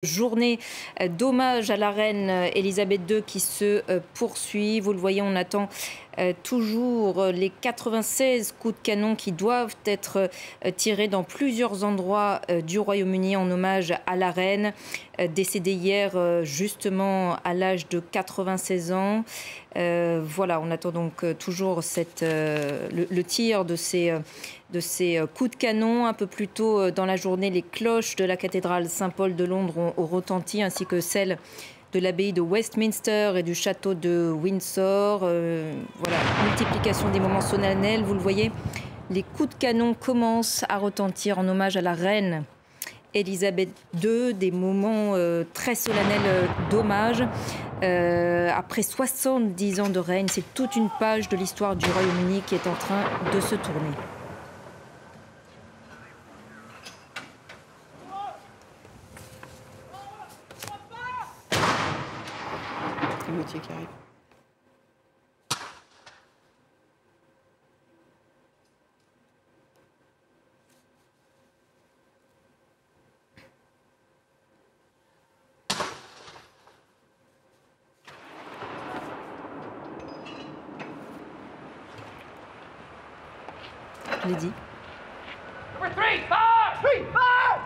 Journée d'hommage à la reine Elisabeth II qui se poursuit. Vous le voyez, on attend toujours les 96 coups de canon qui doivent être tirés dans plusieurs endroits du Royaume-Uni en hommage à la reine, décédée hier justement à l'âge de 96 ans. Voilà, on attend donc toujours le tir de ces coups de canon. Un peu plus tôt dans la journée, les cloches de la cathédrale Saint-Paul de Londres ont retenti, ainsi que celles de l'abbaye de Westminster et du château de Windsor. Voilà, multiplication des moments solennels. Vous le voyez, les coups de canon commencent à retentir en hommage à la reine Elisabeth II, des moments très solennels d'hommage. Après 70 ans de règne, c'est toute une page de l'histoire du Royaume-Uni qui est en train de se tourner. Gauthier qui arrive. Je l'ai dit. Number three, fire! Three, fire!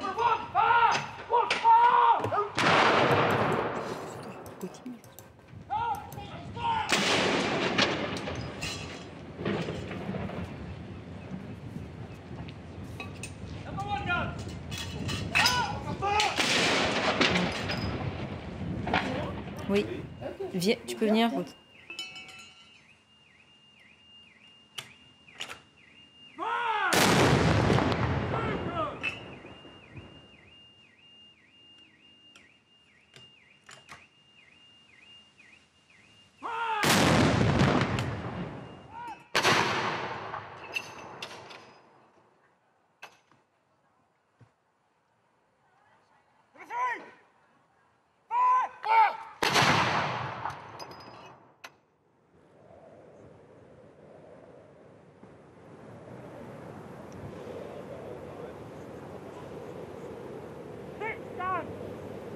Number one, fire! One, fire! Gauthier. Number one gun! Oui. Viens, tu peux venir.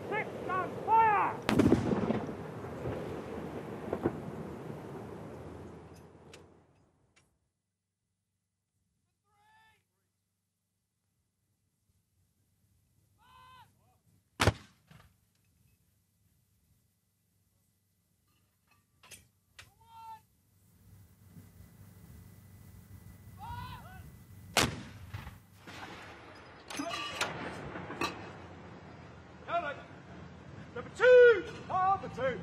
Six gun, fire! Number two! Number two!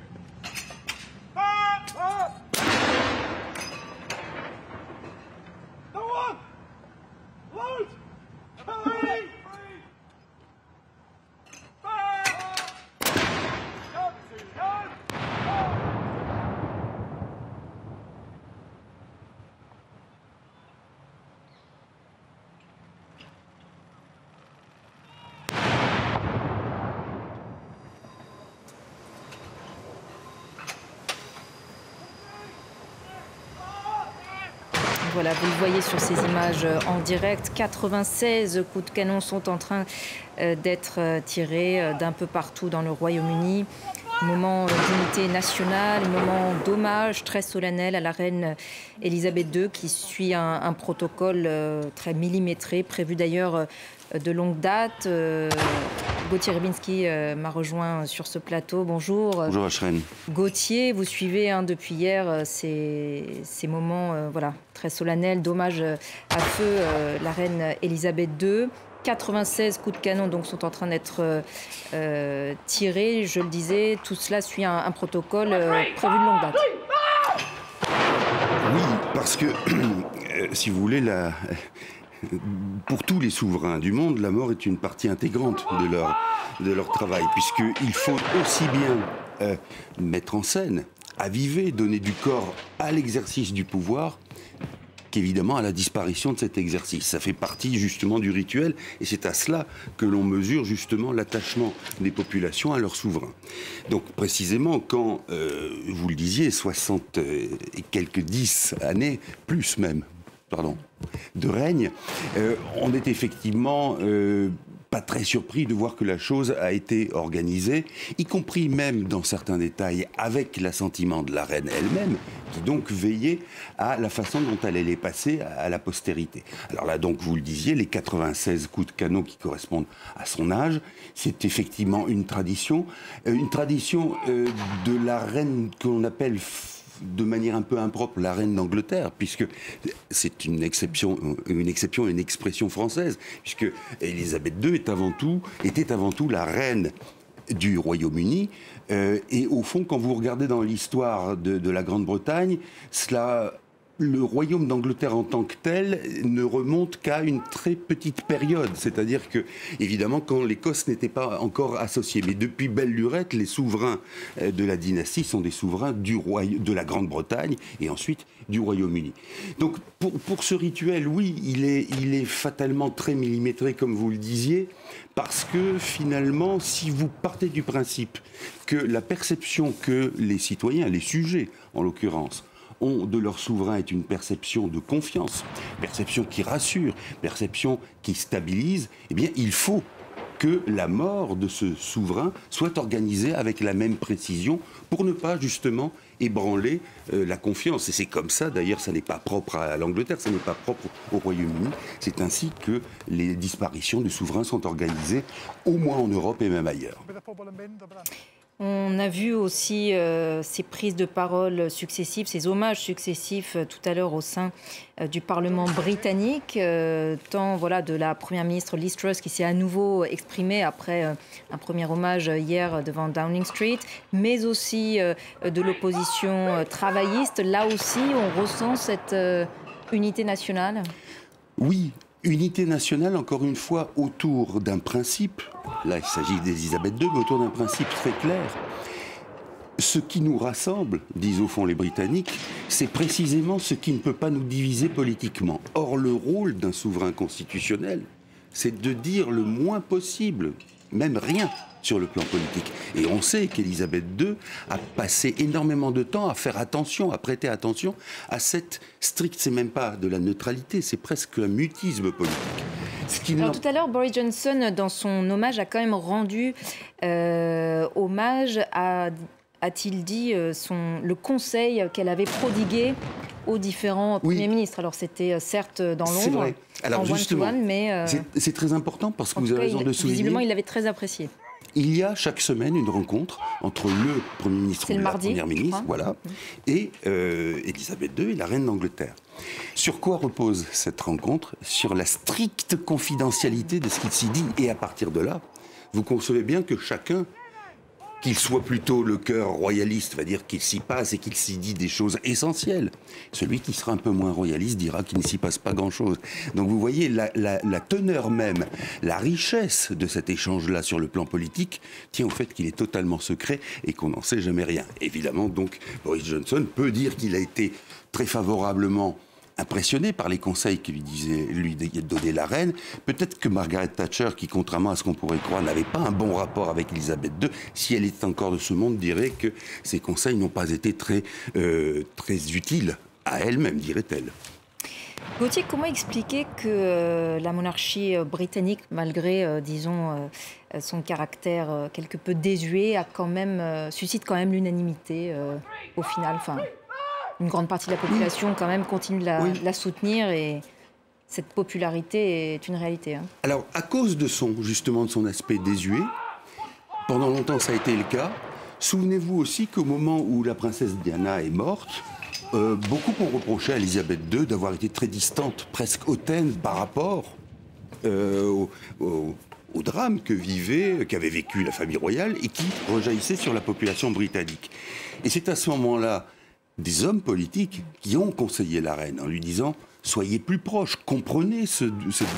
Fire! Fire! Number one! Load! Three! Fire! Gun two! Gun! Voilà, vous le voyez sur ces images en direct. 96 coups de canon sont en train d'être tirés d'un peu partout dans le Royaume-Uni. Moment d'unité nationale, moment d'hommage très solennel à la reine Elisabeth II qui suit un protocole très millimétré, prévu d'ailleurs de longue date. Gauthier Rybinski m'a rejoint sur ce plateau. Bonjour. Bonjour Ashreen. Gauthier, vous suivez depuis hier ces moments voilà, très solennels d'hommage à feu la reine Elisabeth II. 96 coups de canon donc, sont en train d'être tirés. Je le disais, tout cela suit un protocole prévu de longue date. Oui, parce que, si vous voulez, pour tous les souverains du monde, la mort est une partie intégrante de leur travail, puisqu'il faut aussi bien mettre en scène, aviver, donner du corps à l'exercice du pouvoir, qu'évidemment à la disparition de cet exercice. Ça fait partie justement du rituel et c'est à cela que l'on mesure justement l'attachement des populations à leur souverain. Donc précisément quand, vous le disiez, 60 et quelques 10 années, plus même, de règne, on est effectivement pas très surpris de voir que la chose a été organisée, y compris même dans certains détails avec l'assentiment de la reine elle-même, qui donc veillait à la façon dont elle allait passer à la postérité. Alors là donc, vous le disiez, les 96 coups de canon qui correspondent à son âge, c'est effectivement une tradition de la reine qu'on appelle de manière un peu impropre la reine d'Angleterre, puisque c'est une exception, une expression française, puisque Élisabeth II était avant tout la reine du Royaume-Uni. Et au fond, quand vous regardez dans l'histoire de la Grande-Bretagne, le royaume d'Angleterre en tant que tel ne remonte qu'à une très petite période. C'est-à-dire que, évidemment, quand l'Écosse n'était pas encore associée. Mais depuis belle lurette, les souverains de la dynastie sont des souverains de la Grande-Bretagne et ensuite du Royaume-Uni. Donc, pour ce rituel, oui, il est fatalement très millimétré, comme vous le disiez, parce que, finalement, si vous partez du principe que la perception que les citoyens, les sujets, en l'occurrence, ont de leur souverain est une perception de confiance, perception qui rassure, perception qui stabilise, eh bien, il faut que la mort de ce souverain soit organisée avec la même précision pour ne pas, justement, ébranler la confiance. Et c'est comme ça, d'ailleurs, ça n'est pas propre à l'Angleterre, ça n'est pas propre au Royaume-Uni. C'est ainsi que les disparitions de souverains sont organisées, au moins en Europe et même ailleurs. On a vu aussi ces prises de parole successives, ces hommages successifs tout à l'heure au sein du Parlement britannique, tant de la Première ministre Liz Truss qui s'est à nouveau exprimée après un premier hommage hier devant Downing Street, mais aussi de l'opposition travailliste. Là aussi, on ressent cette unité nationale. Oui. Unité nationale, encore une fois, autour d'un principe, là il s'agit d'Élisabeth II, mais autour d'un principe très clair. Ce qui nous rassemble, disent au fond les Britanniques, c'est précisément ce qui ne peut pas nous diviser politiquement. Or, le rôle d'un souverain constitutionnel, c'est de dire le moins possible, même rien, sur le plan politique. Et on sait qu'Élisabeth II a passé énormément de temps à faire attention, à prêter attention à cette stricte, c'est même pas de la neutralité, c'est presque un mutisme politique. Alors tout à l'heure, Boris Johnson, dans son hommage, a quand même rendu hommage à, a-t-il dit, le conseil qu'elle avait prodigué aux différents premiers ministres. Alors c'était certes dans l'ombre, c'est vrai. Alors justement, mais c'est très important parce que vous avez raison de souligner. Visiblement, il l'avait très apprécié. Il y a chaque semaine une rencontre entre le Premier ministre ou la Première ministre, et Élisabeth II et la reine d'Angleterre. Sur quoi repose cette rencontre? Sur la stricte confidentialité de ce qui s'y dit. Et à partir de là, vous concevez bien que chacun, qu'il soit plutôt le cœur royaliste, va dire qu'il s'y passe et qu'il s'y dit des choses essentielles. Celui qui sera un peu moins royaliste dira qu'il ne s'y passe pas grand-chose. Donc vous voyez, la teneur même, la richesse de cet échange-là sur le plan politique tient au fait qu'il est totalement secret et qu'on n'en sait jamais rien. Évidemment, donc, Boris Johnson peut dire qu'il a été très favorablement impressionné par les conseils que lui donnait la reine. Peut-être que Margaret Thatcher, qui contrairement à ce qu'on pourrait croire, n'avait pas un bon rapport avec Élisabeth II, si elle était encore de ce monde, dirait que ces conseils n'ont pas été très utiles à elle-même, dirait-elle. Gauthier, comment expliquer que la monarchie britannique, malgré, disons, son caractère quelque peu désuet, suscite quand même l'unanimité au final, une grande partie de la population quand même continue de la soutenir et cette popularité est une réalité. Alors, à cause de son aspect désuet, pendant longtemps ça a été le cas. Souvenez-vous aussi qu'au moment où la princesse Diana est morte, beaucoup ont reproché à Élisabeth II d'avoir été très distante, presque hautaine par rapport au drame qu'avait vécu la famille royale et qui rejaillissait sur la population britannique. Et c'est à ce moment-là des hommes politiques qui ont conseillé la reine en lui disant soyez plus proches, comprenez cette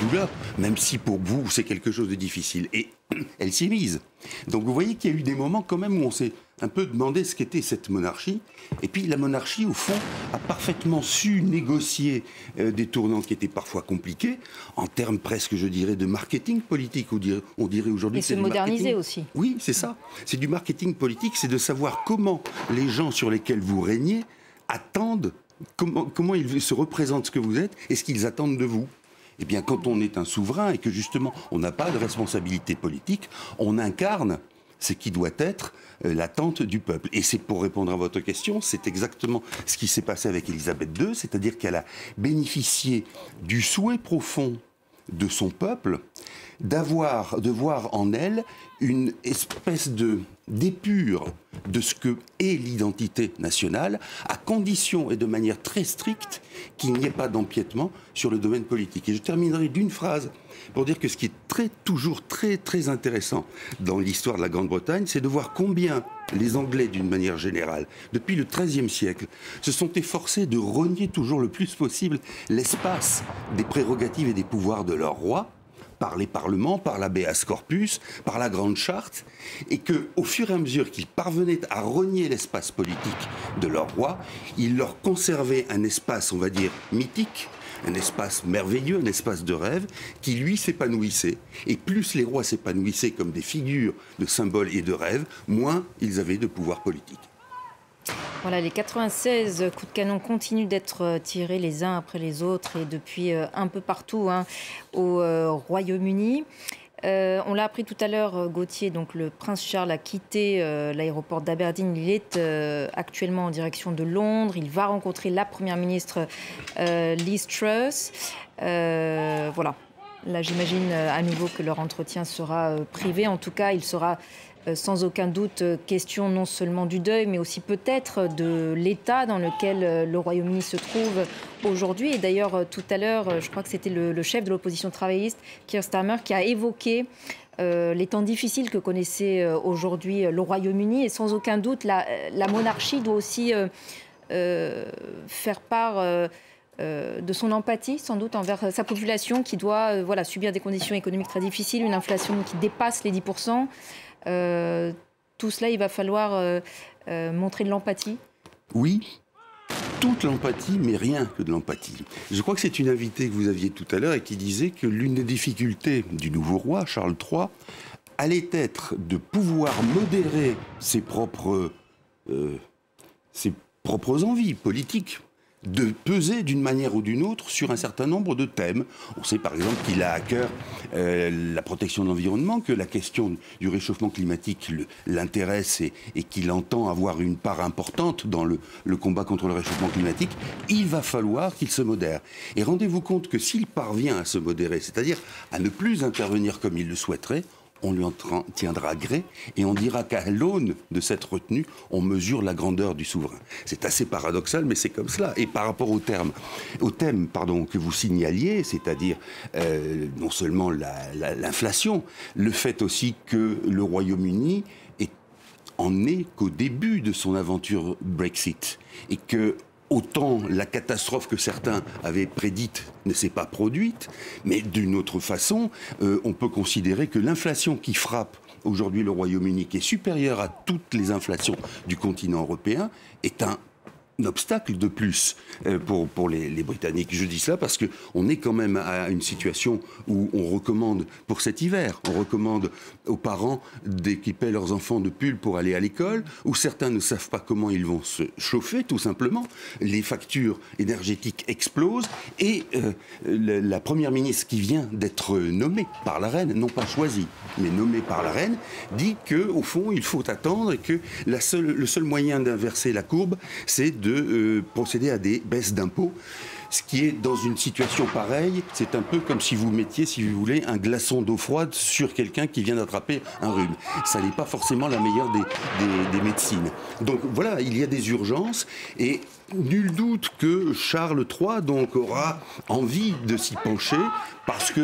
douleur, même si pour vous c'est quelque chose de difficile. Et elle s'y est mise. Donc vous voyez qu'il y a eu des moments quand même où on s'est un peu demandé ce qu'était cette monarchie. Et puis la monarchie, au fond, a parfaitement su négocier des tournants qui étaient parfois compliqués, en termes presque, je dirais, de marketing politique. On dirait aujourd'hui. Et se moderniser aussi. Oui, c'est ça. C'est du marketing politique, c'est de savoir comment les gens sur lesquels vous régnez attendent, comment ils se représentent ce que vous êtes et ce qu'ils attendent de vous. Eh bien, quand on est un souverain et que justement on n'a pas de responsabilité politique, on incarne ce qui doit être l'attente du peuple. Et c'est pour répondre à votre question, c'est exactement ce qui s'est passé avec Élisabeth II, c'est-à-dire qu'elle a bénéficié du souhait profond de son peuple de voir en elle une espèce d'épure de ce que est l'identité nationale, à condition et de manière très stricte qu'il n'y ait pas d'empiètement sur le domaine politique. Et je terminerai d'une phrase pour dire que ce qui est toujours très très intéressant dans l'histoire de la Grande-Bretagne, c'est de voir combien les Anglais, d'une manière générale, depuis le XIIIe siècle, se sont efforcés de rogner toujours le plus possible l'espace des prérogatives et des pouvoirs de leur roi, par les parlements, par l'habeas corpus, par la Grande Charte, et qu'au fur et à mesure qu'ils parvenaient à rogner l'espace politique de leur roi, ils leur conservaient un espace, on va dire, mythique, un espace merveilleux, un espace de rêve, qui lui s'épanouissait. Et plus les rois s'épanouissaient comme des figures de symboles et de rêves, moins ils avaient de pouvoir politique. Voilà, les 96 coups de canon continuent d'être tirés les uns après les autres et depuis un peu partout au Royaume-Uni. On l'a appris tout à l'heure, Gauthier, donc le prince Charles a quitté l'aéroport d'Aberdeen. Il est actuellement en direction de Londres. Il va rencontrer la première ministre Liz Truss. Voilà. Là, j'imagine à nouveau que leur entretien sera privé. En tout cas, il sera sans aucun doute question non seulement du deuil, mais aussi peut-être de l'état dans lequel le Royaume-Uni se trouve aujourd'hui. Et d'ailleurs, tout à l'heure, je crois que c'était le chef de l'opposition travailliste, Keir Starmer, qui a évoqué les temps difficiles que connaissait aujourd'hui le Royaume-Uni. Et sans aucun doute, la monarchie doit aussi faire part de son empathie, sans doute, envers sa population qui doit subir des conditions économiques très difficiles, une inflation qui dépasse les 10%. Tout cela, il va falloir montrer de l'empathie. Oui, toute l'empathie, mais rien que de l'empathie. Je crois que c'est une invitée que vous aviez tout à l'heure et qui disait que l'une des difficultés du nouveau roi, Charles III, allait être de pouvoir modérer ses propres envies politiques, de peser d'une manière ou d'une autre sur un certain nombre de thèmes. On sait par exemple qu'il a à cœur la protection de l'environnement, que la question du réchauffement climatique l'intéresse et qu'il entend avoir une part importante dans le combat contre le réchauffement climatique. Il va falloir qu'il se modère. Et rendez-vous compte que s'il parvient à se modérer, c'est-à-dire à ne plus intervenir comme il le souhaiterait, on lui en tiendra gré et on dira qu'à l'aune de cette retenue, on mesure la grandeur du souverain. C'est assez paradoxal, mais c'est comme cela. Et par rapport au thème que vous signaliez, c'est-à-dire non seulement l'inflation, le fait aussi que le Royaume-Uni en est qu'au début de son aventure Brexit et que autant la catastrophe que certains avaient prédite ne s'est pas produite, mais d'une autre façon, on peut considérer que l'inflation qui frappe aujourd'hui le Royaume-Uni, qui est supérieure à toutes les inflations du continent européen, est un obstacle de plus pour les Britanniques. Je dis cela parce qu'on est quand même à une situation où on recommande, pour cet hiver, on recommande aux parents d'équiper leurs enfants de pulls pour aller à l'école, où certains ne savent pas comment ils vont se chauffer, tout simplement. Les factures énergétiques explosent et la première ministre qui vient d'être nommée par la reine, non pas choisie, mais nommée par la reine, dit qu'au fond, il faut attendre et que le seul moyen d'inverser la courbe, c'est de procéder à des baisses d'impôts. Ce qui est, dans une situation pareille, c'est un peu comme si vous mettiez, si vous voulez, un glaçon d'eau froide sur quelqu'un qui vient d'attraper un rhume. Ça n'est pas forcément la meilleure des médecines. Donc voilà, il y a des urgences et nul doute que Charles III donc, aura envie de s'y pencher parce qu'on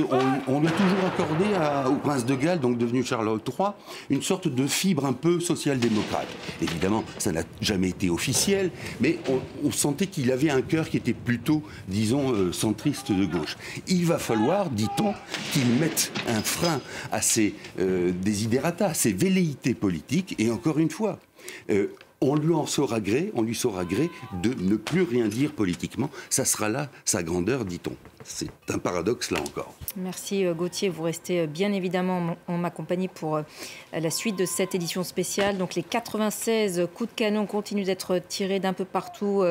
a toujours accordé au prince de Galles, donc devenu Charles III, une sorte de fibre un peu social-démocrate. Évidemment, ça n'a jamais été officiel, mais on sentait qu'il avait un cœur qui était plutôt disons, centristes de gauche. Il va falloir, dit-on, qu'ils mettent un frein à ces desiderata, ces velléités politiques, et encore une fois, on lui saura gré de ne plus rien dire politiquement. Ça sera là sa grandeur, dit-on. C'est un paradoxe, là encore. Merci Gauthier. Vous restez bien évidemment en ma compagnie pour la suite de cette édition spéciale. Donc les 96 coups de canon continuent d'être tirés d'un peu partout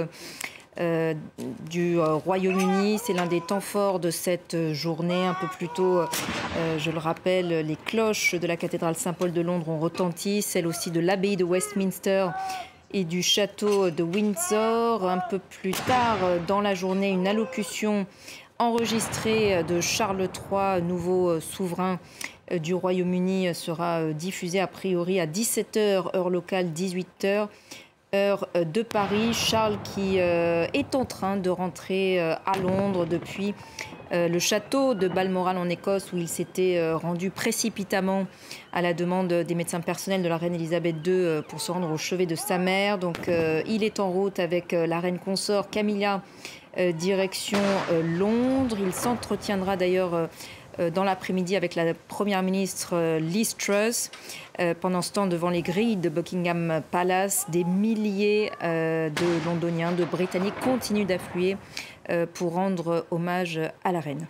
du Royaume-Uni. C'est l'un des temps forts de cette journée. Un peu plus tôt, je le rappelle, les cloches de la cathédrale Saint-Paul de Londres ont retenti, celles aussi de l'abbaye de Westminster et du château de Windsor. Un peu plus tard dans la journée, une allocution enregistrée de Charles III, nouveau souverain du Royaume-Uni, sera diffusée a priori à 17h, heure locale, 18h. Heure de Paris. Charles qui est en train de rentrer à Londres depuis le château de Balmoral en Écosse, où il s'était rendu précipitamment à la demande des médecins personnels de la reine Elisabeth II pour se rendre au chevet de sa mère. Donc il est en route avec la reine consort Camilla, direction Londres. Il s'entretiendra d'ailleurs dans l'après-midi avec la première ministre Liz Truss. Pendant ce temps, devant les grilles de Buckingham Palace, des milliers de Londoniens, de Britanniques continuent d'affluer pour rendre hommage à la reine.